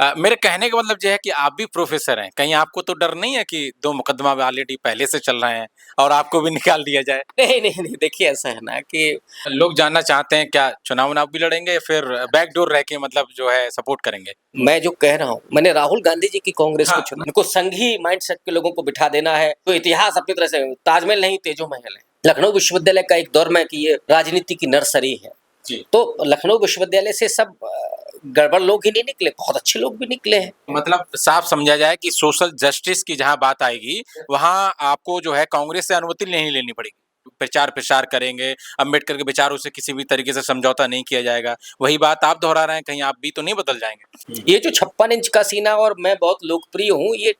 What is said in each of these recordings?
मेरे कहने का मतलब ये है कि आप भी प्रोफ़ेसर हैं, कहीं आपको तो डर नहीं है कि 2 मुकदमा ऑलरेडी पहले से चल रहे हैं और आपको भी निकाल दिया जाए? नहीं, नहीं, नहीं, देखिए ऐसा है ना कि लोग जानना चाहते हैं क्या चुनाव-वुनाव भी लड़ेंगे या फिर बैकडोर रह के मतलब जो है सपोर्ट करेंगे? मैं जो कह रहा हूँ, मैंने राहुल गांधी जी की कांग्रेस को हाँ। चुना। उनको संघी माइंडसेट के लोगों को बिठा देना है, तो इतिहास अपनी तरह से ताजमहल नहीं तेजो महल है। लखनऊ विश्वविद्यालय का एक दौर में कि ये राजनीति की नर्सरी है। जी। तो लखनऊ विश्वविद्यालय से सब गड़बड़ लोग ही नहीं निकले, बहुत अच्छे लोग भी निकले हैं। मतलब साफ समझा जाए कि सोशल जस्टिस की जहाँ बात आएगी, वहाँ आपको जो है कांग्रेस से अनुमति नहीं लेनी पड़ेगी। प्रचार-प्रसार करेंगे, अंबेडकर के विचारों से किसी भी तरीके से समझौता नहीं किया जाएगा। वही बात आप दोहरा रहे हैं, कहीं आप भी तो नहीं बदल जाएँगे? ये जो 56 इंच का सीना और मैं बहुत लोकप्रिय हूँ, ये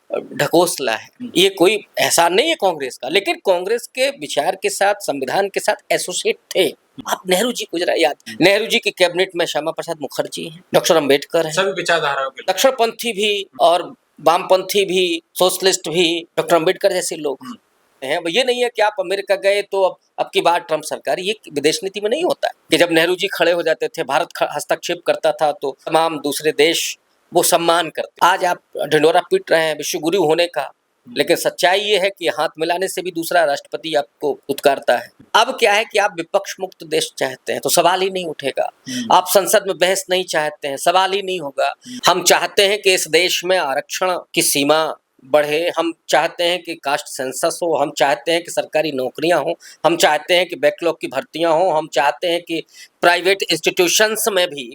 ढकोसला है। ये कोई एहसान नहीं है कांग्रेस का, लेकिन कांग्रेस के विचार के साथ, संविधान के साथ एसोसिएट थे। आप नेहरू जी को जरा याद, नेहरू जी की कैबिनेट में श्यामा प्रसाद मुखर्जी हैं, डॉक्टर अंबेडकर हैं, सभी विचारधाराओं के दक्षिणपंथी भी और वामपंथी भी, सोशलिस्ट भी, डॉक्टर अंबेडकर जैसे लोग हैं। ये नहीं है कि आप अमेरिका गए तो अब की बार ट्रम्प सरकार, ये विदेश नीति में नहीं होता है कि जब नेहरू जी खड़े हो जाते थे, भारत हस्तक्षेप करता था तो तमाम दूसरे देश वो सम्मान करते। आज आप ढिंडोरा पीट रहे हैं विश्व गुरु होने का, लेकिन सच्चाई ये है कि हाथ मिलाने से भी दूसरा राष्ट्रपति आपको उत्कारता है। अब क्या है कि आप विपक्ष मुक्त देश चाहते हैं तो सवाल ही नहीं उठेगा। आप संसद में बहस नहीं चाहते हैं, सवाल ही नहीं होगा। हम चाहते हैं कि इस देश में आरक्षण की सीमा बढ़े, हम चाहते हैं कि कास्ट सेंसस हो, हम चाहते हैं कि सरकारी नौकरियां हो, हम चाहते हैं कि बैकलॉग की भर्तियां हो, हम चाहते हैं कि प्राइवेट इंस्टीट्यूशंस में भी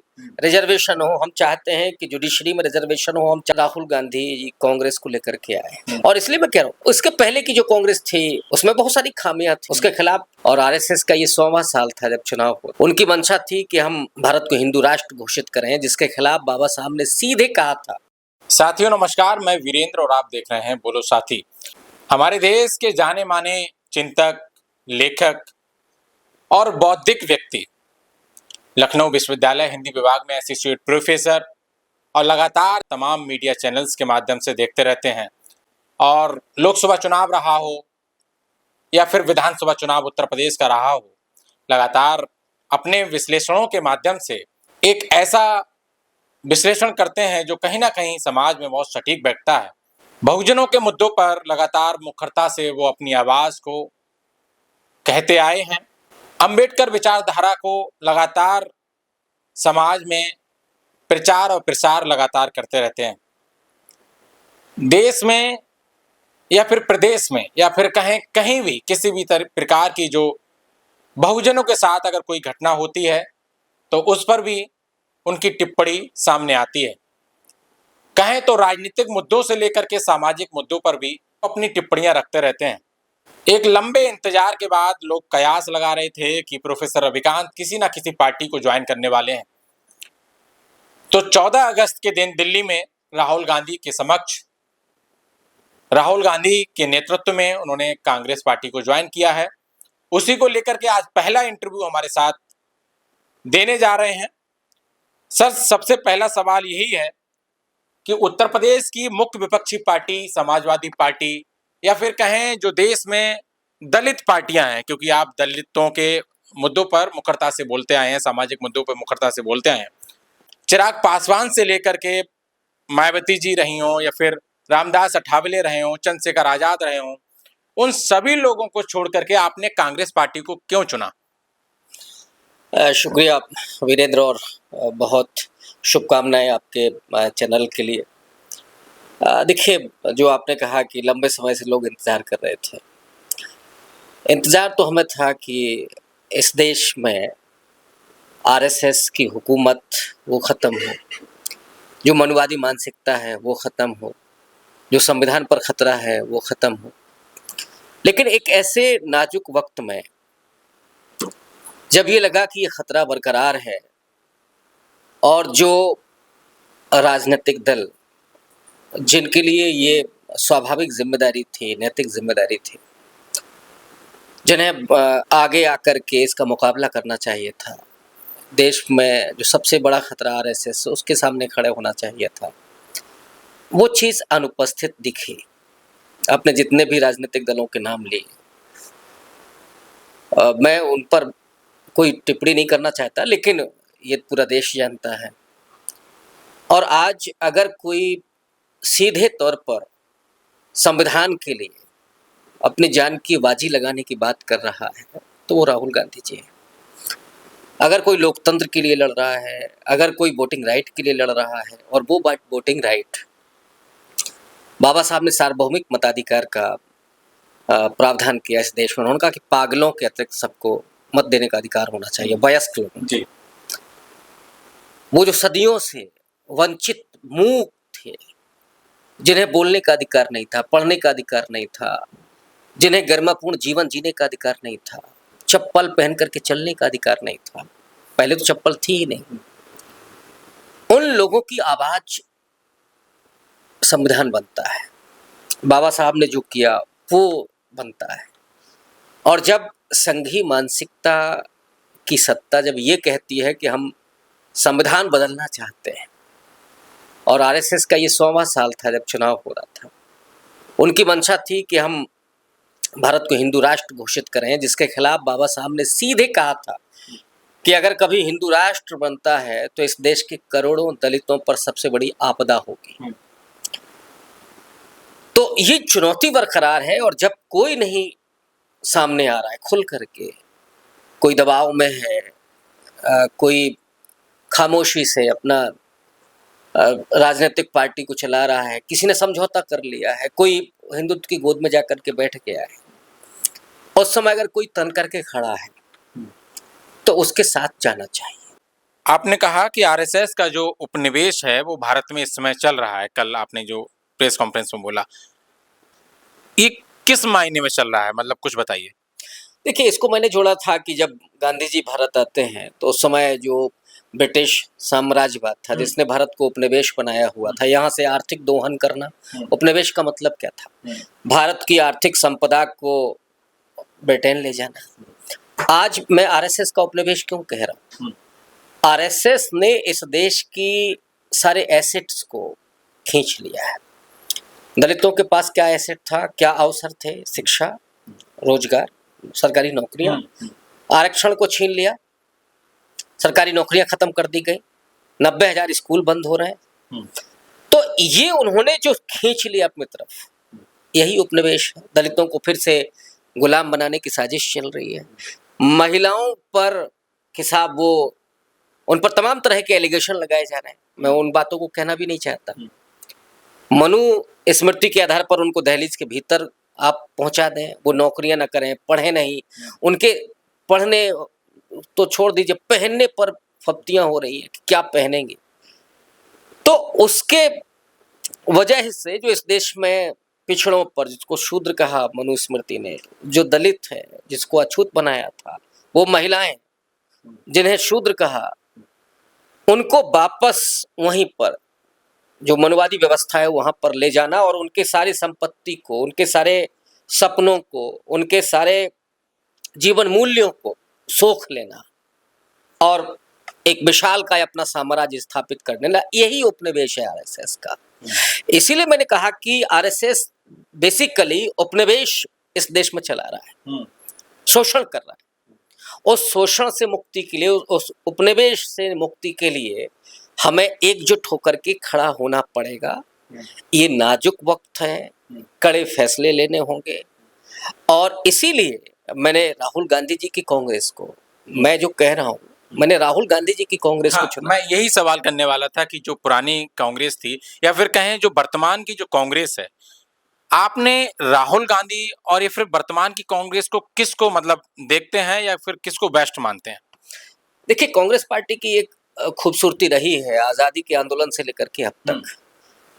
रिजर्वेशन हो, हम चाहते हैं कि जुडिशरी में रिजर्वेशन हो। हम राहुल गांधी जी कांग्रेस को लेकर के आए और इसलिए मैं कह रहा हूँ, उसके पहले की जो कांग्रेस थी उसमें बहुत सारी खामियां थी, उसके खिलाफ। और आरएसएस का ये 100वां साल था जब चुनाव हुआ, उनकी मंशा थी कि हम भारत को हिंदू राष्ट्र घोषित करें, जिसके खिलाफ बाबा साहब ने सीधे कहा था। साथियों नमस्कार, मैं वीरेंद्र और आप देख रहे हैं बोलो साथी। हमारे देश के जाने माने चिंतक, लेखक और बौद्धिक व्यक्ति, लखनऊ विश्वविद्यालय हिंदी विभाग में एसोसिएट प्रोफेसर और लगातार तमाम मीडिया चैनल्स के माध्यम से देखते रहते हैं। और लोकसभा चुनाव रहा हो या फिर विधानसभा चुनाव उत्तर प्रदेश का रहा हो, लगातार अपने विश्लेषणों के माध्यम से एक ऐसा विश्लेषण करते हैं जो कहीं ना कहीं समाज में बहुत सटीक बैठता है। बहुजनों के मुद्दों पर लगातार मुखरता से वो अपनी आवाज को कहते आए हैं। अंबेडकर विचारधारा को लगातार समाज में प्रचार और प्रसार लगातार करते रहते हैं। देश में या फिर प्रदेश में या फिर कहीं भी किसी भी प्रकार की जो बहुजनों के साथ अगर कोई घटना होती है तो उस पर भी उनकी टिप्पणी सामने आती है। कहें तो राजनीतिक मुद्दों से लेकर के सामाजिक मुद्दों पर भी अपनी टिप्पणियां रखते रहते हैं। एक लंबे इंतजार के बाद लोग कयास लगा रहे थे कि प्रोफेसर रविकांत किसी ना किसी पार्टी को ज्वाइन करने वाले हैं। तो 14 अगस्त के दिन दिल्ली में राहुल गांधी के समक्ष, राहुल गांधी के नेतृत्व में उन्होंने कांग्रेस पार्टी को ज्वाइन किया है। उसी को लेकर के आज पहला इंटरव्यू हमारे साथ देने जा रहे हैं। सर, सबसे पहला सवाल यही है कि उत्तर प्रदेश की मुख्य विपक्षी पार्टी समाजवादी पार्टी या फिर कहें जो देश में दलित पार्टियां हैं, क्योंकि आप दलितों के मुद्दों पर मुखरता से बोलते आए हैं, सामाजिक मुद्दों पर मुखरता से बोलते आए हैं। चिराग पासवान से लेकर के मायावती जी रही हों या फिर रामदास अठावले रहे हों, चंद्रशेखर आजाद रहे हों, उन सभी लोगों को छोड़ करके आपने कांग्रेस पार्टी को क्यों चुना? शुक्रिया वीरेंद्र, और बहुत शुभकामनाएं आपके चैनल के लिए। देखिए, जो आपने कहा कि लंबे समय से लोग इंतज़ार कर रहे थे, इंतज़ार तो हमें था कि इस देश में आरएसएस की हुकूमत वो ख़त्म हो, जो मनुवादी मानसिकता है वो ख़त्म हो, जो संविधान पर ख़तरा है वो ख़त्म हो। लेकिन एक ऐसे नाजुक वक्त में जब ये लगा कि ये ख़तरा बरकरार है और जो राजनीतिक दल जिनके लिए ये स्वाभाविक जिम्मेदारी थी, नैतिक जिम्मेदारी थी, जिन्हें आगे आकर के इसका मुकाबला करना चाहिए था, देश में जो सबसे बड़ा खतरा आरएसएस, उसके सामने खड़े होना चाहिए था, वो चीज़ अनुपस्थित दिखी। आपने जितने भी राजनीतिक दलों के नाम लिए, मैं उन पर कोई टिप्पणी नहीं करना चाहता, लेकिन ये पूरा देश जानता है और आज अगर कोई सीधे तौर पर संविधान के लिए अपनी जान की बाजी लगाने की बात कर रहा है तो वो राहुल गांधी जी है। अगर कोई लोकतंत्र के लिए लड़ रहा है, अगर कोई वोटिंग राइट के लिए लड़ रहा है, और वो वोटिंग राइट बाबा साहब ने सार्वभौमिक मताधिकार का प्रावधान किया इस देश में। उन्होंने कहा कि पागलों के अतिरिक्त सबको मत देने का अधिकार होना चाहिए, वयस्क लोगों जी। वो जो सदियों से वंचित मूक थे, जिन्हें बोलने का अधिकार नहीं था, पढ़ने का अधिकार नहीं था, जिन्हें गरिमापूर्ण जीवन जीने का अधिकार नहीं था, चप्पल पहन करके चलने का अधिकार नहीं था, पहले तो चप्पल थी ही नहीं, उन लोगों की आवाज संविधान बनता है। बाबा साहब ने जो किया वो बनता है। और जब संघी मानसिकता की सत्ता जब ये कहती है कि हम संविधान बदलना चाहते हैं, और आरएसएस का ये 100वां साल था जब चुनाव हो रहा था, उनकी मंशा थी कि हम भारत को हिंदू राष्ट्र घोषित करें, जिसके खिलाफ बाबा साहब ने सीधे कहा था कि अगर कभी हिंदू राष्ट्र बनता है तो इस देश के करोड़ों दलितों पर सबसे बड़ी आपदा होगी। तो ये चुनौती बरकरार है, और जब कोई नहीं सामने आ रहा है खुल करके, कोई दबाव में है, कोई खामोशी से अपना राजनीतिक पार्टी को चला रहा है, किसी ने समझौता कर लिया है, कोई हिंदुत्व की गोद में जाकर के बैठ गया है, उस समय अगर कोई तन करके खड़ा है तो उसके साथ जाना चाहिए। आपने कहा कि आरएसएस का जो उपनिवेश है वो भारत में इस समय चल रहा है। कल आपने जो प्रेस कॉन्फ्रेंस में बोला, ये किस मायने में चल रहा है, मतलब कुछ बताइए। देखिए, इसको मैंने जोड़ा था कि जब गांधी जी भारत आते हैं तो उस समय जो ब्रिटिश साम्राज्यवाद था जिसने भारत को उपनिवेश बनाया हुआ था, यहाँ से आर्थिक दोहन करना, उपनिवेश का मतलब क्या था? भारत की आर्थिक संपदा को ब्रिटेन ले जाना। आज मैं आरएसएस का उपनिवेश क्यों कह रहा हूँ? आरएसएस ने इस देश की सारे एसेट्स को खींच लिया है। दलितों के पास क्या एसेट था, क्या अवसर थे? शिक्षा, रोजगार, सरकारी नौकरियां, आरक्षण को छीन लिया, सरकारी नौकरियां खत्म कर दी गई, 90,000 स्कूल बंद हो रहे हैं। तो ये उन्होंने जो खींच लिया अपनी तरफ, यही उपनिवेश है। दलितों को फिर से गुलाम बनाने की साजिश चल रही है। महिलाओं पर खिसाब, वो उन पर तमाम तरह के एलिगेशन लगाए जा रहे हैं। मैं उन बातों को कहना भी नहीं चाहता। मनु स्मृति के आधार पर उनको दहलीज के भीतर आप पहुंचा दें, वो नौकरियां ना करें, पढ़े नहीं, उनके पढ़ने तो छोड़ दीजिए, पहनने पर फप्तियां हो रही है कि क्या पहनेंगे। तो उसके वजह से जो इस देश में पिछड़ों पर, जिसको शूद्र कहा मनुस्मृति ने, जो दलित है जिसको अछूत बनाया था, वो महिलाएं जिन्हें शूद्र कहा, उनको वापस वहीं पर जो मनुवादी व्यवस्था है वहां पर ले जाना, और उनके सारी संपत्ति को, उनके सारे सपनों को, उनके सारे जीवन मूल्यों को सोख लेना और एक विशाल का अपना साम्राज्य स्थापित करने ला, यही उपनिवेश है आरएसएस का। इसीलिए मैंने कहा कि आरएसएस बेसिकली उपनिवेश इस देश में चला रहा है, शोषण कर रहा है। उस शोषण से मुक्ति के लिए, उस उपनिवेश से मुक्ति के लिए हमें एकजुट होकर के खड़ा होना पड़ेगा। ये नाजुक वक्त है, कड़े फैसले लेने होंगे, और इसीलिए मैंने राहुल गांधी जी की कांग्रेस को, मैं जो कह रहा हूँ, मैंने राहुल गांधी जी की कांग्रेस को चुना। मैं यही सवाल करने वाला था कि जो पुरानी कांग्रेस थी, या फिर कहें जो वर्तमान की जो कांग्रेस है, आपने राहुल गांधी और या फिर वर्तमान की कांग्रेस को किसको मतलब देखते हैं, या फिर किसको बेस्ट मानते हैं? देखिए, कांग्रेस पार्टी की एक खूबसूरती रही है आजादी के आंदोलन से लेकर के अब तक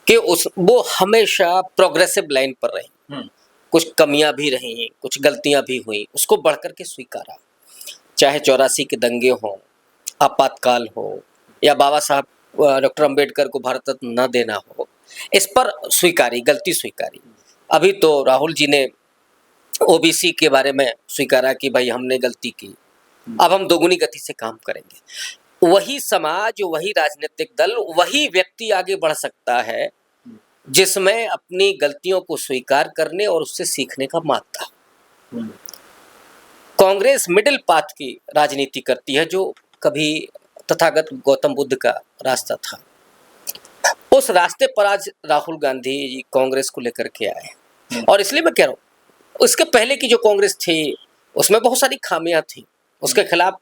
कि वो हमेशा प्रोग्रेसिव लाइन पर रही। कुछ कमियां भी रही, कुछ गलतियां भी हुई, उसको बढ़कर के स्वीकारा। चाहे 84 के दंगे हों, आपातकाल हो, या बाबा साहब डॉक्टर अंबेडकर को भारत रत्न न देना हो, इस पर स्वीकारी, गलती स्वीकारी। अभी तो राहुल जी ने ओबीसी के बारे में स्वीकारा कि भाई हमने गलती की, अब हम दोगुनी गति से काम करेंगे। वही समाज, वही राजनीतिक दल, वही व्यक्ति आगे बढ़ सकता है जिसमें अपनी गलतियों को स्वीकार करने और उससे सीखने का मादा। कांग्रेस मिडिल पाथ की राजनीति करती है, जो कभी तथागत गौतम बुद्ध का रास्ता था। उस रास्ते पर आज राहुल गांधी जी कांग्रेस को लेकर के आए हैं। और इसलिए मैं कह रहा हूँ, उसके पहले की जो कांग्रेस थी उसमें बहुत सारी खामियां थी, उसके खिलाफ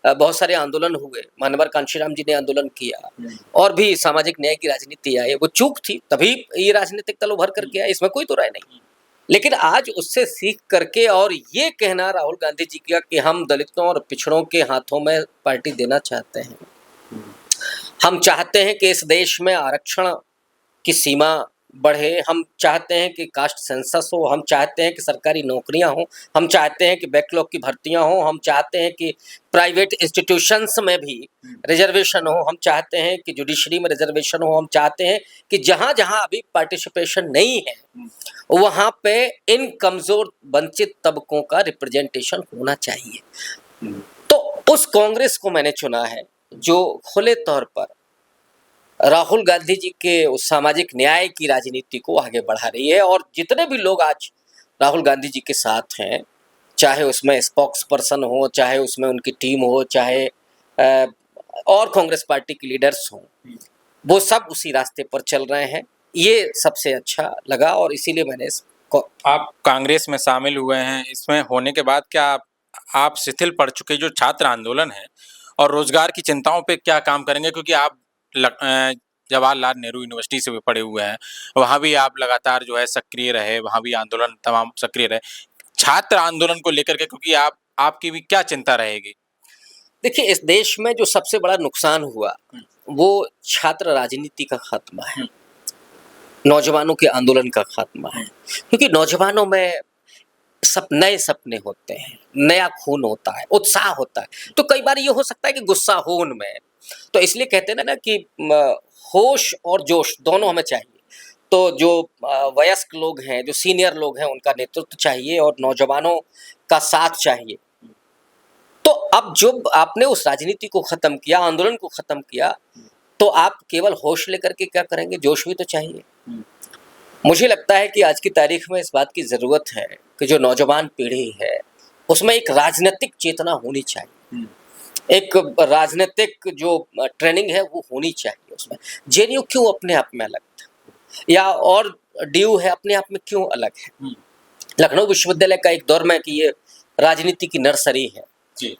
बहुत सारे आंदोलन हुए, मानवर कांशीराम जी ने आंदोलन किया और भी सामाजिक न्याय की राजनीति आई, वो चूक थी तभी ये राजनीतिक दल उभर करके आए, इसमें कोई तो राय नहीं। लेकिन आज उससे सीख करके और ये कहना राहुल गांधी जी का कि हम दलितों और पिछड़ों के हाथों में पार्टी देना चाहते हैं, हम चाहते हैं कि इस देश में आरक्षण की सीमा बढ़े, हम चाहते हैं कि कास्ट सेंसस हो, हम चाहते हैं कि सरकारी नौकरियां हो, हम चाहते हैं कि बैकलॉग की भर्तियां हो, हम चाहते हैं कि प्राइवेट इंस्टीट्यूशंस में भी रिजर्वेशन हो, हम चाहते हैं कि जुडिशरी में रिजर्वेशन हो, हम चाहते हैं कि जहां जहां अभी पार्टिसिपेशन नहीं है वहां पे इन कमजोर वंचित तबकों का रिप्रेजेंटेशन होना चाहिए। तो उस कांग्रेस को मैंने चुना है जो खुले तौर पर राहुल गांधी जी के उस सामाजिक न्याय की राजनीति को आगे बढ़ा रही है। और जितने भी लोग आज राहुल गांधी जी के साथ हैं, चाहे उसमें स्पोक्स पर्सन हो, चाहे उसमें उनकी टीम हो, चाहे और कांग्रेस पार्टी के लीडर्स हों, वो सब उसी रास्ते पर चल रहे हैं। ये सबसे अच्छा लगा और इसीलिए मैंने आप कांग्रेस में शामिल हुए हैं, इसमें होने के बाद क्या आप शिथिल पड़ चुके जो छात्र आंदोलन है और रोजगार की चिंताओं पे क्या काम करेंगे? क्योंकि आप जवाहरलाल नेहरू यूनिवर्सिटी से भी पढ़े हुए हैं, वहाँ भी आप लगातार जो है सक्रिय रहे, वहाँ भी आंदोलन तमाम सक्रिय रहे। छात्र आंदोलन को लेकर के क्योंकि आपकी भी क्या चिंता रहेगी? देखिए, इस देश में जो सबसे बड़ा नुकसान हुआ वो छात्र राजनीति का खात्मा है, नौजवानों के आंदोलन का खात्मा है। क्योंकि नौजवानों में नए सपने होते हैं, नया खून होता है, उत्साह होता है। तो कई बार ये हो सकता है कि गुस्सा हो उनमें, तो इसलिए कहते हैं ना कि होश और जोश दोनों हमें चाहिए। तो जो वयस्क लोग हैं, जो सीनियर लोग हैं, उनका नेतृत्व चाहिए और नौजवानों का साथ चाहिए। तो अब जब आपने उस राजनीति को खत्म किया, आंदोलन को खत्म किया, तो आप केवल होश लेकर के क्या करेंगे? जोश भी तो चाहिए। मुझे लगता है कि आज की तारीख में इस बात की ज़रूरत है कि जो नौजवान पीढ़ी है उसमें एक राजनीतिक चेतना होनी चाहिए, एक राजनीतिक जो ट्रेनिंग है वो होनी चाहिए। उसमें जेएनयू क्यों अपने आप में अलग था, या और डीयू है अपने आप में क्यों अलग है? लखनऊ विश्वविद्यालय का एक दौर में कि ये राजनीति की नर्सरी है,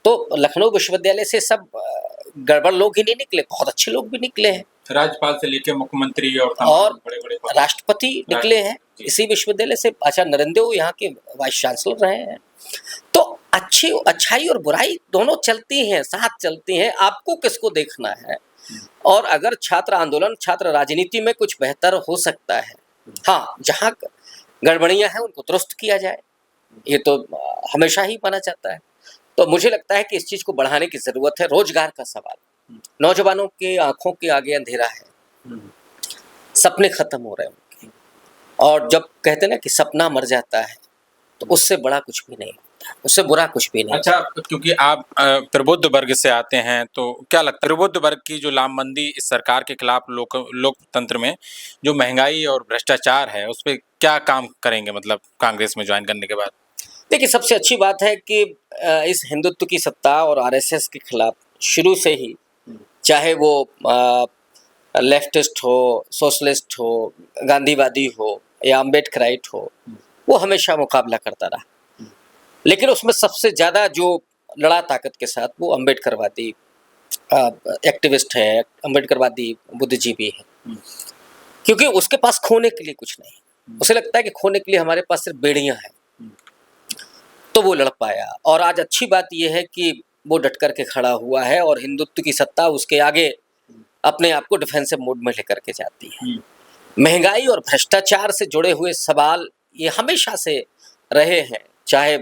तो लखनऊ विश्वविद्यालय से सब गड़बड़ लोग ही नहीं निकले, बहुत अच्छे लोग भी निकले हैं। राज्यपाल से लेकर मुख्यमंत्री और बड़े राष्ट्रपति निकले हैं इसी विश्वविद्यालय से। आचार्य नरेंद्र यहाँ के वाइस चांसलर रहे हैं। तो अच्छाई और बुराई दोनों चलती हैं, साथ चलती हैं। आपको किसको देखना है? और अगर छात्र आंदोलन, छात्र राजनीति में कुछ बेहतर हो सकता है, हाँ, जहाँ गड़बड़ियां हैं उनको दुरुस्त किया जाए, ये तो हमेशा ही माना जाता है। तो मुझे लगता है कि इस चीज को बढ़ाने की जरूरत है। रोजगार का सवाल, नौजवानों के आंखों के आगे अंधेरा है, सपने खत्म हो रहे हैं उनके, और जब कहते हैं ना कि सपना मर जाता है तो उससे बड़ा कुछ भी नहीं होता, उससे बुरा कुछ भी नहीं। अच्छा, क्योंकि आप प्रबुद्ध वर्ग से आते हैं, तो क्या लगता है प्रबुद्ध वर्ग की जो लामबंदी इस सरकार के खिलाफ लोकतंत्र में जो महंगाई और भ्रष्टाचार है उस पर क्या काम करेंगे, मतलब कांग्रेस में ज्वाइन करने के बाद? देखिए, सबसे अच्छी बात है कि इस हिंदुत्व की सत्ता और आरएसएस के खिलाफ शुरू से ही, चाहे वो लेफ्टिस्ट हो, सोशलिस्ट हो, गांधीवादी हो या अम्बेडकराइट हो, वो हमेशा मुकाबला करता रहा। लेकिन उसमें सबसे ज़्यादा जो लड़ा ताकत के साथ वो अम्बेडकरवादी एक्टिविस्ट है, अम्बेडकरवादी बुद्धिजीवी है, क्योंकि उसके पास खोने के लिए कुछ नहीं। उसे लगता है कि खोने के लिए हमारे पास सिर्फ बेड़ियां हैं, तो वो लड़ पाया। और आज अच्छी बात यह है कि वो डट करके खड़ा हुआ है और हिंदुत्व की सत्ता उसके आगे अपने आप को डिफेंसिव मोड में लेकर के जाती है। महंगाई और भ्रष्टाचार से जुड़े हुए सवाल ये हमेशा से रहे हैं, चाहे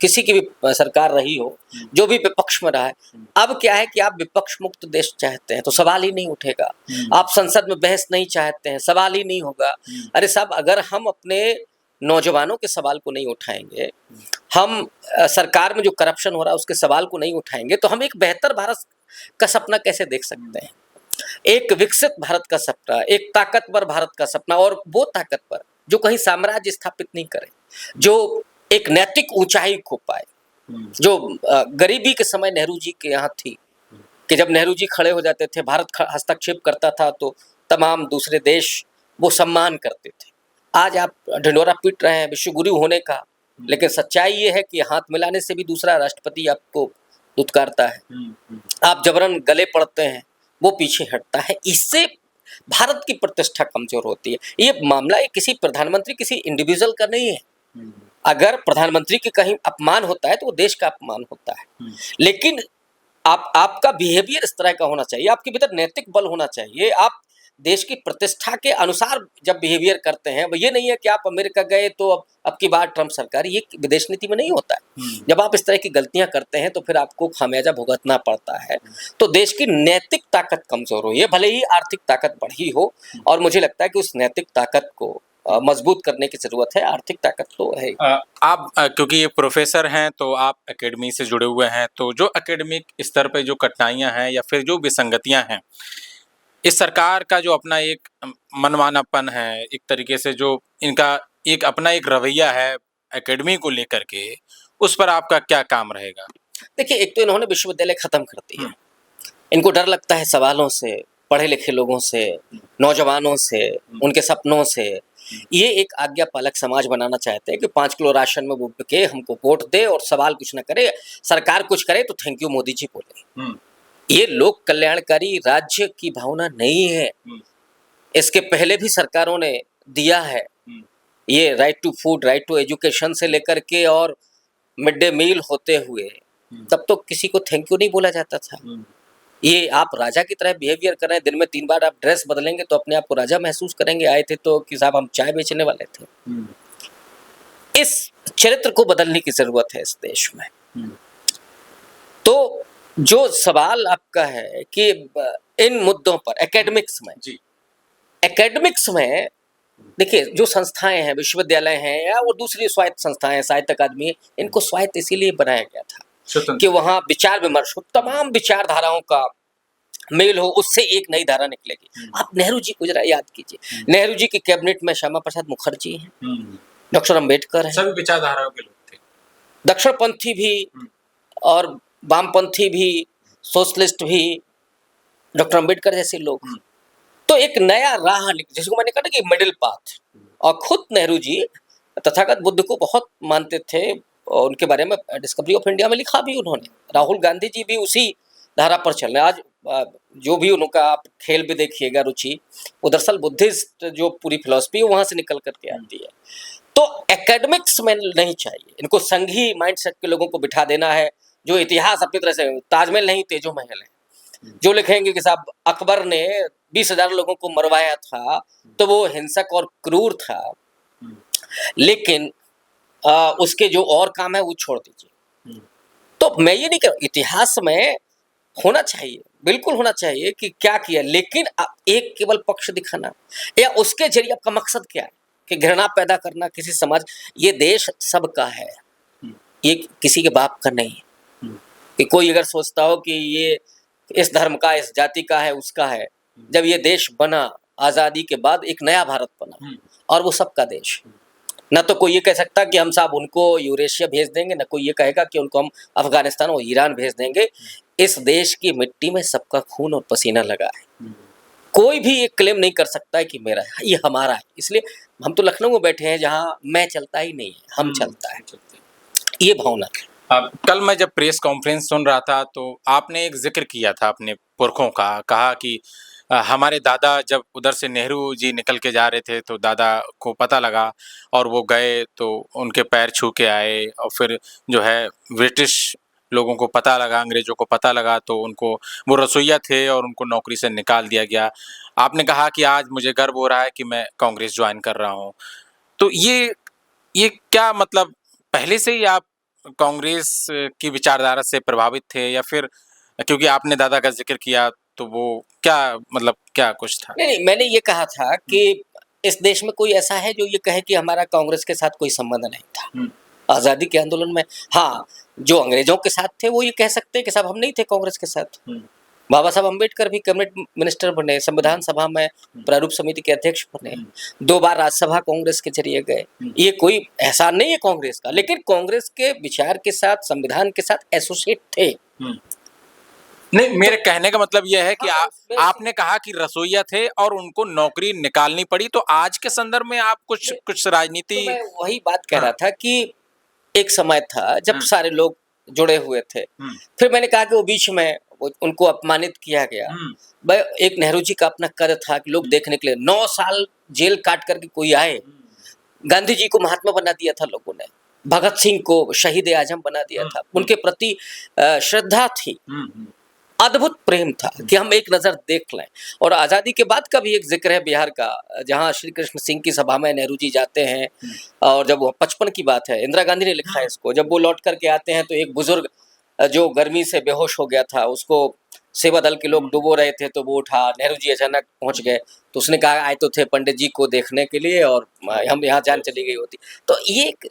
किसी की भी सरकार रही हो, जो भी विपक्ष में रहा है। अब क्या है कि आप विपक्ष मुक्त देश चाहते हैं तो सवाल ही नहीं उठेगा। आप संसद में बहस नहीं चाहते हैं, सवाल ही नहीं होगा। अरे साहब, अगर हम अपने नौजवानों के सवाल को नहीं उठाएंगे, हम सरकार में जो करप्शन हो रहा है उसके सवाल को नहीं उठाएंगे, तो हम एक बेहतर भारत का सपना कैसे देख सकते हैं? एक विकसित भारत का सपना, एक ताकतवर भारत का सपना, और वो ताकतवर जो कहीं साम्राज्य स्थापित नहीं करे, जो एक नैतिक ऊंचाई को पाए, जो गरीबी के समय नेहरू जी के यहाँ थी कि जब नेहरू जी खड़े हो जाते थे, भारत हस्तक्षेप करता था तो तब तमाम दूसरे देश वो सम्मान करते थे। आज आप ढिंढोरा पीट रहे हैं विश्व गुरु होने का, लेकिन सच्चाई ये है कि हाथ मिलाने से भी दूसरा राष्ट्रपति आपको दुत्कारता है। आप जबरन गले पड़ते हैं, वो पीछे हटता है। इससे भारत की प्रतिष्ठा कमजोर होती है। ये मामला ये किसी प्रधानमंत्री, किसी इंडिविजुअल का नहीं है। अगर प्रधानमंत्री के कहीं अपमान होता है तो वो देश का अपमान होता है। लेकिन आपका बिहेवियर इस तरह का होना चाहिए, आपके भीतर नैतिक बल होना चाहिए। आप देश की प्रतिष्ठा के अनुसार जब बिहेवियर करते हैं, ये नहीं है कि आप अमेरिका गए तो अब की बार ट्रम्प सरकार, ये विदेश नीति में नहीं होता है। जब आप इस तरह की गलतियां करते हैं तो फिर आपको खामियाजा भुगतना पड़ता है। तो देश की नैतिक ताकत कमजोर हुई है, भले ही आर्थिक ताकत बढ़ी हो, और मुझे लगता है कि उस नैतिक ताकत को मजबूत करने की जरूरत है। आर्थिक ताकत तो है। आप क्योंकि ये प्रोफेसर हैं तो आप एकेडमी से जुड़े हुए हैं, तो जो एकेडमिक स्तर पे जो कठिनाइयां हैं या फिर जो विसंगतियां हैं, इस सरकार का जो अपना एक मनमानापन है, एक तरीके से जो इनका एक अपना एक रवैया है एकेडमी को लेकर के, उस पर आपका क्या काम रहेगा? देखिए, एक तो इन्होंने विश्वविद्यालय खत्म कर दिया। इनको डर लगता है सवालों से, पढ़े लिखे लोगों से, नौजवानों से, उनके सपनों से। ये एक आज्ञा पालक समाज बनाना चाहते हैं कि 5 किलो राशन में वो बिके, हमको वोट दे और सवाल कुछ ना करे, सरकार कुछ करे तो थैंक यू मोदी जी बोले। ये लोक कल्याणकारी राज्य की भावना नहीं है। इसके पहले भी सरकारों ने दिया है। ये right to food, right to education से लेकर के और मिड डे मील होते हुए, तब तो किसी को थैंक यू नहीं बोला जाता था। ये आप राजा की तरह बिहेवियर कर रहे हैं। दिन में 3 बार आप ड्रेस बदलेंगे तो अपने आप को राजा महसूस करेंगे। आए थे तो कि साहब हम चाय बेचने वाले थे। इस चरित्र को बदलने की जरूरत है इस देश में। तो जो सवाल आपका है कि इन मुद्दों पर एकेडमिक्स में देखिए, जो संस्थाएं हैं, विश्वविद्यालय हैं या वो दूसरी स्वायत्त संस्थाएं, साहित्य अकादमी, इनको स्वायत्त इसीलिए बनाया गया था कि वहां विचार विमर्श हो, तमाम विचारधाराओं का मेल हो, उससे एक नई धारा निकलेगी। आप नेहरू जी को जरा याद कीजिए। नेहरू जी की कैबिनेट में श्यामा प्रसाद मुखर्जी हैं, डॉक्टर अंबेडकर हैं, सभी विचारधाराओं के लोग थे। दक्षिणपंथी भी और वामपंथी भी, सोशलिस्ट भी, डॉक्टर अंबेडकर जैसे लोग। तो एक नया राह, जिसको मैंने कहा ना कि मिडिल पाथ। और खुद नेहरू जी तथागत बुद्ध को बहुत मानते थे और उनके बारे में डिस्कवरी ऑफ इंडिया में लिखा भी उन्होंने। राहुल गांधी जी भी उसी धारा पर चल रहे हैं। आज जो भी उनका आप खेल भी देखिएगा रुचि, वो दरअसल बुद्धिस्ट जो पूरी फिलॉसफी है वहां से निकल करके आती है। तो एकेडमिक्स में नहीं चाहिए, इनको संघी माइंडसेट के लोगों को बिठा देना है, जो इतिहास अपनी तरह से ताजमहल नहीं तेजो महल है। जो लिखेंगे कि साहब अकबर ने 20,000 लोगों को मरवाया था तो वो हिंसक और क्रूर था, लेकिन उसके जो और काम है वो छोड़ दीजिए। तो मैं ये नहीं कह, इतिहास में होना चाहिए, बिल्कुल होना चाहिए कि क्या किया, लेकिन एक केवल पक्ष दिखाना या उसके जरिए आपका मकसद क्या है कि घृणा पैदा करना किसी समाज। ये देश सबका है, ये किसी के बाप का नहीं है। कि कोई अगर सोचता हो कि ये इस धर्म का, इस जाति का है, उसका है। जब ये देश बना आजादी के बाद, एक नया भारत बना और वो सबका देश। न तो कोई ये कह सकता कि हम साहब उनको यूरेशिया भेज देंगे, न कोई ये कहेगा कि उनको हम अफगानिस्तान और ईरान भेज देंगे। इस देश की मिट्टी में सबका खून और पसीना लगा है। कोई भी ये क्लेम नहीं कर सकता है कि मेरा है, ये हमारा है। इसलिए हम तो लखनऊ में बैठे हैं जहां मैं चलता ही नहीं है, हम चलता है, ये भावना है। कल मैं जब प्रेस कॉन्फ्रेंस सुन रहा था तो आपने एक जिक्र किया था अपने पुरखों का, कहा कि हमारे दादा जब उधर से नेहरू जी निकल के जा रहे थे तो दादा को पता लगा और वो गए तो उनके पैर छू के आए, और फिर जो है ब्रिटिश लोगों को पता लगा, अंग्रेजों को पता लगा तो उनको, वो रसोइया थे और उनको नौकरी से निकाल दिया गया। आपने कहा कि आज मुझे गर्व हो रहा है कि मैं कांग्रेस ज्वाइन कर रहा हूँ। तो ये क्या मतलब पहले से ही आप कांग्रेस की विचारधारा से प्रभावित थे, या फिर क्योंकि आपने दादा का जिक्र किया तो वो क्या मतलब क्या कुछ था? नहीं, मैंने ये कहा था कि इस देश में कोई ऐसा है जो ये कहे कि हमारा कांग्रेस के साथ कोई संबंध नहीं था आजादी के आंदोलन में। हाँ, जो अंग्रेजों के साथ थे वो ये कह सकते हैं कि साहब हम नहीं थे कांग्रेस के साथ। बाबा साहब अम्बेडकर भी कैबिनेट मिनिस्टर बने, संविधान सभा में प्रारूप समिति के अध्यक्ष बने, 2 बार राज्यसभा कांग्रेस के जरिए गए। ये कोई एहसान नहीं है कांग्रेस का, लेकिन कांग्रेस के विचार के साथ, संविधान के साथ एसोसिएट थे। नहीं, मेरे कहने का मतलब यह है कि हाँ, आपने कहा कि रसोइया थे और उनको नौकरी निकालनी पड़ी, तो आज के संदर्भ में आप कुछ राजनीति। तो मैं वही बात कह हाँ। रहा था कि एक समय था जब सारे लोग जुड़े हुए थे। फिर मैंने कहा कि वो बीच में उनको अपमानित किया गया। भाई एक नेहरू जी का अपना कद था कि लोग देखने के लिए 9 साल जेल काट करके कोई आए। गांधी जी को महात्मा बना दिया था लोगों ने, भगत सिंह को शहीद आजम बना दिया था, उनके प्रति श्रद्धा थी, अद्भुत प्रेम था कि हम एक नजर देख लें। और आज़ादी के बाद का भी एक जिक्र है बिहार का, जहाँ श्री कृष्ण सिंह की सभा में नेहरू जी जाते हैं और जब वो 55 की बात है, इंदिरा गांधी ने लिखा है इसको, जब वो लौट करके आते हैं तो एक बुजुर्ग जो गर्मी से बेहोश हो गया था, उसको सेवा दल के लोग डुबो रहे थे, तो वो उठा, नेहरू जी अचानक पहुंच गए, तो उसने कहा आए तो थे पंडित जी को देखने के लिए और हम यहाँ जान चली गई होती। तो ये एक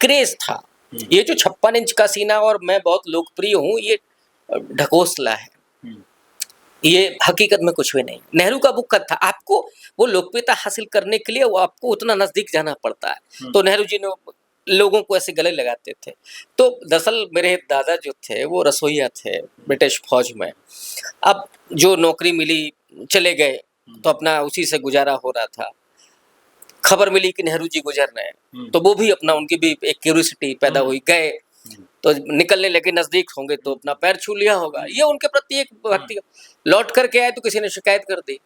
क्रेज था। ये जो 56 इंच का सीना और मैं बहुत लोकप्रिय हूँ, ये ढकोसला है, ये हकीकत में कुछ भी नहीं। नेहरू का वो कद था, आपको वो लोकप्रियता हासिल करने के लिए वो आपको उतना नजदीक जाना पड़ता है। तो नेहरू जी ने लोगों को ऐसे गले लगाते थे। तो दरअसल मेरे दादा जो थे वो रसोइया थे ब्रिटिश फौज में। अब जो नौकरी मिली, चले गए, तो अपना उसी से गुजारा हो रहा था। खबर मिली कि नेहरू जी गुजर रहे हैं, तो वो भी अपना, उनकी भी एक क्यूरियोसिटी पैदा हुई, गए तो निकलने लगे, नजदीक होंगे तो अपना पैर छू लिया होगा, ये उनके प्रति एक भक्ति। लौट करके आए तो किसी ने शिकायत कर दी।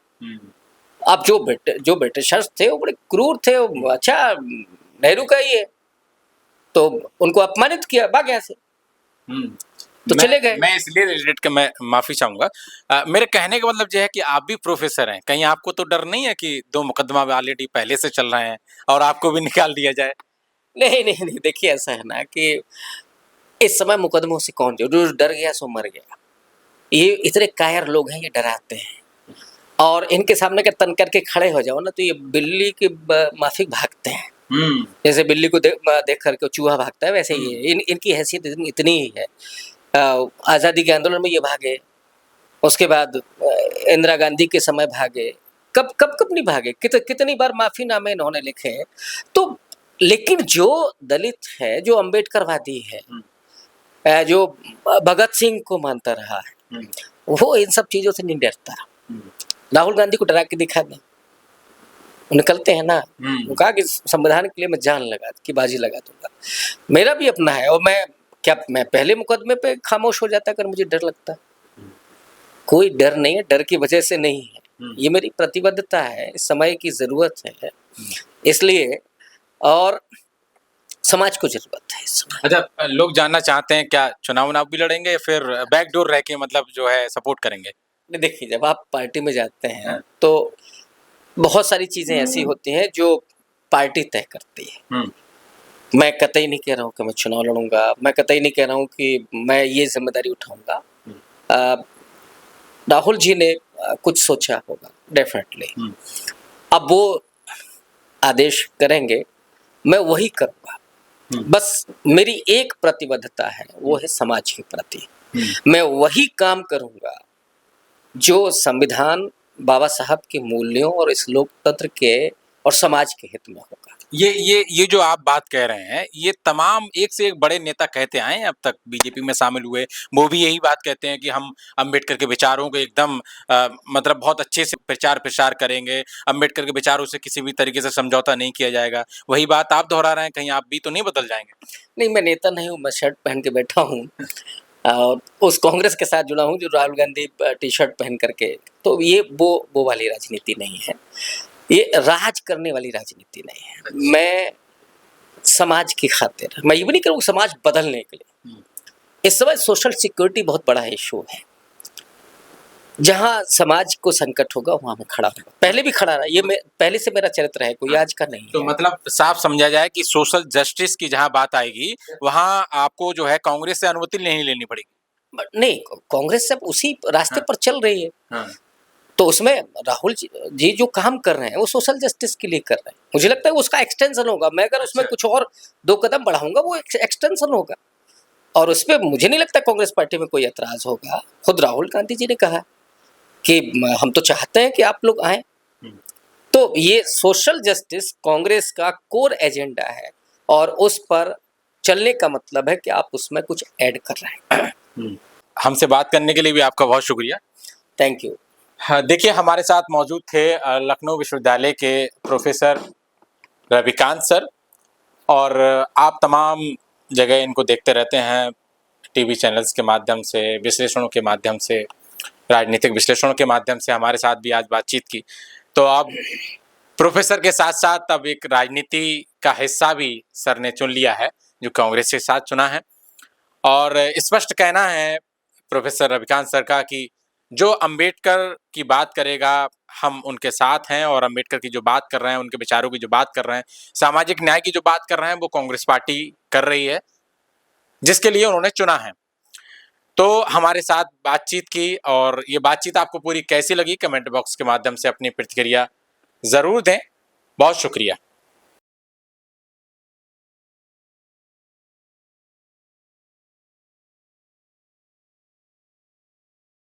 अब जो ब्रिटिशर्स थे वो बड़े क्रूर थे, वो अच्छा नेहरू का ही है, तो उनको अपमानित किया, भाग यहाँ से, तो चले गए। मैं इसलिए रिलेटेड के मैं माफी चाहूंगा। मेरे कहने का मतलब यह है कि आप भी प्रोफेसर हैं, कहीं आपको तो डर नहीं है कि 2 मुकदमा ऑलरेडी पहले से चल रहे हैं और आपको भी निकाल दिया जाए? नहीं नहीं नहीं, देखिए ऐसा है ना कि इस समय मुकदमों से कौन, जो डर गया सो मर गया। ये इतने कायर लोग हैं, ये डराते हैं, और इनके सामने के तन करके खड़े हो जाओ ना तो ये बिल्ली के माफिक भागते हैं। जैसे बिल्ली को देख करके चूहा भागता है, वैसे ही इनकी हैसियत इतनी ही है। आज़ादी के आंदोलन में ये भागे, उसके बाद इंदिरा गांधी के समय भागे, कब नहीं भागे, कितनी बार माफीनामे इन्होंने लिखे हैं। तो लेकिन जो दलित है, जो अम्बेडकरवादी है, जो भगत सिंह को मानता रहा है, वो इन सब चीजों से नहीं डरता। राहुल गांधी को डरा के दिखा दें, निकलते हैं ना। वो कहा कि संविधान के लिए मैं जान की बाजी लगा दूंगा। मेरा भी अपना है, और मैं पहले मुकदमे पे खामोश हो जाता अगर मुझे डर लगता। कोई डर नहीं है, डर की वजह से नहीं है, ये मेरी प्रतिबद्धता है, समय की जरूरत है इसलिए, और समाज को जरूरत है इस समय। अच्छा, लोग जानना चाहते हैं क्या चुनाव भी लड़ेंगे या फिर बैकडोर रह के मतलब जो है सपोर्ट करेंगे? देखिए, जब आप पार्टी में जाते हैं तो बहुत सारी चीजें ऐसी होती हैं जो पार्टी तय करती है। मैं कतई नहीं कह रहा हूँ कि मैं चुनाव लड़ूंगा, मैं कतई नहीं कह रहा हूँ कि मैं ये जिम्मेदारी उठाऊंगा। राहुल जी ने कुछ सोचा होगा डेफिनेटली, अब वो आदेश करेंगे, मैं वही करूंगा। बस मेरी एक प्रतिबद्धता है, वो है समाज के प्रति। मैं वही काम करूंगा जो संविधान, बाबा साहब के मूल्यों और इस लोकतंत्र के और समाज के हित में होगा। ये जो आप बात कह रहे हैं, ये तमाम एक से एक बड़े नेता कहते आए हैं अब तक, बीजेपी में शामिल हुए, वो भी यही बात कहते हैं कि हम अंबेडकर के विचारों को एकदम मतलब बहुत अच्छे से प्रचार करेंगे, अंबेडकर के विचारों से किसी भी तरीके से समझौता नहीं किया जाएगा। वही बात आप दोहरा रहे हैं, कहीं आप भी तो नहीं बदल जाएंगे? नहीं, मैं नेता नहीं हूँ, मैं शर्ट पहन के बैठा हूँ और उस कांग्रेस के साथ जुड़ा हूँ जो राहुल गांधी टी शर्ट पहन करके, तो ये वो वाली राजनीति नहीं है, ये राज करने वाली राजनीति नहीं है। मैं समाज की खातिर, मैं ये भी नहीं करूँ समाज बदलने के लिए। इस समय सोशल सिक्योरिटी बहुत बड़ा इशू है, जहां समाज को संकट होगा वहां मैं खड़ा हूँ, पहले भी खड़ा रहा, ये पहले से मेरा चरित्र है, कोई आज का नहीं। तो मतलब साफ समझा जाए कि सोशल जस्टिस की जहां बात आएगी वहां आपको जो है कांग्रेस से अनुमति नहीं लेनी पड़ेगी? नहीं, कांग्रेस सब उसी रास्ते पर चल रही है। तो उसमें राहुल जी जो काम कर रहे हैं वो सोशल जस्टिस के लिए कर रहे हैं, मुझे लगता है उसका एक्सटेंशन होगा। मैं अगर उसमें कुछ और 2 कदम बढ़ाऊंगा वो एक्सटेंशन होगा, और उस पर मुझे नहीं लगता कांग्रेस पार्टी में कोई एतराज होगा। खुद राहुल गांधी जी ने कहा कि हम तो चाहते हैं कि आप लोग आए। तो ये सोशल जस्टिस कांग्रेस का कोर एजेंडा है, और उस पर चलने का मतलब है कि आप उसमें कुछ ऐड कर रहे हैं। हमसे बात करने के लिए भी आपका बहुत शुक्रिया। Thank you. हाँ, देखिए हमारे साथ मौजूद थे लखनऊ विश्वविद्यालय के प्रोफेसर रविकांत सर, और आप तमाम जगह इनको देखते रहते हैं, टीवी चैनल्स के माध्यम से, विश्लेषणों के माध्यम से, राजनीतिक विश्लेषणों के माध्यम से हमारे साथ भी आज बातचीत की। तो अब प्रोफेसर के साथ साथ अब एक राजनीति का हिस्सा भी सर ने चुन लिया है, जो कांग्रेस के साथ चुना है। और स्पष्ट कहना है प्रोफेसर रविकांत सर का कि जो अंबेडकर की बात करेगा हम उनके साथ हैं, और अंबेडकर की जो बात कर रहे हैं, उनके विचारों की जो बात कर रहे हैं, सामाजिक न्याय की जो बात कर रहे हैं, वो कांग्रेस पार्टी कर रही है, जिसके लिए उन्होंने चुना है। तो हमारे साथ बातचीत की, और ये बातचीत आपको पूरी कैसी लगी कमेंट बॉक्स के माध्यम से अपनी प्रतिक्रिया ज़रूर दें। बहुत शुक्रिया।